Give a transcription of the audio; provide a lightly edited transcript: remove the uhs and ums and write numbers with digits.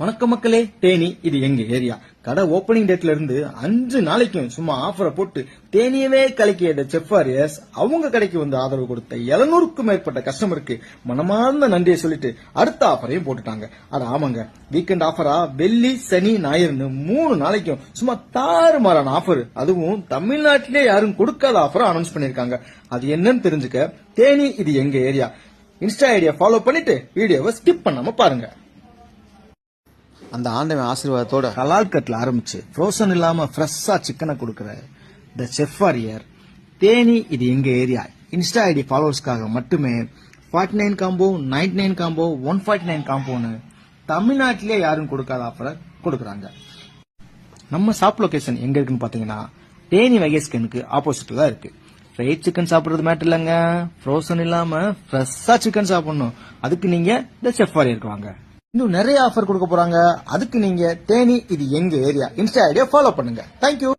வணக்கம் மக்களே, தேனி இது எங்க ஏரியா. கடை ஓபனிங் டேட்ல இருந்து 5 நாளைக்கும் சும்மா ஆஃபரை போட்டு தேனியவே கலக்கிய செஃப் வாரியர்ஸ் அவங்க கடைக்கு வந்து ஆதரவு கொடுத்த 700க்கும் மேற்பட்ட கஸ்டமருக்கு மனமார்ந்த நன்றியை சொல்லிட்டு அடுத்த ஆஃபரையும் போட்டுட்டாங்க. அட ஆமாங்க, வீக்கெண்ட் ஆஃபரா வெள்ளி சனி ஞாயிறுன்னு 3 நாளைக்கும் சும்மா தாறுமாறான ஆஃபர், அதுவும் தமிழ்நாட்டிலே யாரும் கொடுக்காத ஆஃபரை அனௌன்ஸ் பண்ணிருக்காங்க. அது என்னன்னு தெரிஞ்சுக்க தேனி இது எங்க ஏரியா இன்ஸ்டா ஐடியா ஃபாலோ பண்ணிட்டு வீடியோவை ஸ்கிப் பண்ணாம பாருங்க. அந்த ஆண்டவன் ஆசீர்வாதத்தோட ஹலால் கட்ல ஆரம்பிச்சு ஃப்ரோசன் இல்லாம ஃப்ரெஷ்ஷா சிக்கனை கொடுக்கற த செஃப் வாரியர் தேனி இது எங்க ஏரியா இன்ஸ்டா ஐடி ஃபாலோவர்ஸ்க்காக மட்டுமே 49 காம்போ, 99 காம்போ, 149 காம்போன்னு தமிழ்நாட்டிலே யாரும் கொடுக்காத ஆஃபரை கொடுக்கறாங்க. நம்ம ஷாப் லொகேஷன் எங்க இருக்குன்னு பாத்தீங்கன்னா தேனி வெகேஸ்கனுக்கு ஆப்போசிட்ல தான் இருக்கு. ஃப்ரைட் சிக்கன் சாப்பிடுறது மேட்டர் இல்லங்க, ஃப்ரோசன் இல்லாம ஃப்ரெஷ்ஷா சிக்கன் சாப்பிடணும். அதுக்கு நீங்க த செஃப் வாரியருக்கு வாங்க. இன்னும் நிறைய ஆஃபர் கொடுக்க போறாங்க. அதுக்கு நீங்க தேனி இது எங்க ஏரியா இன்ஸ்டா ஐடியா ஃபாலோ பண்ணுங்க. தேங்க்யூ.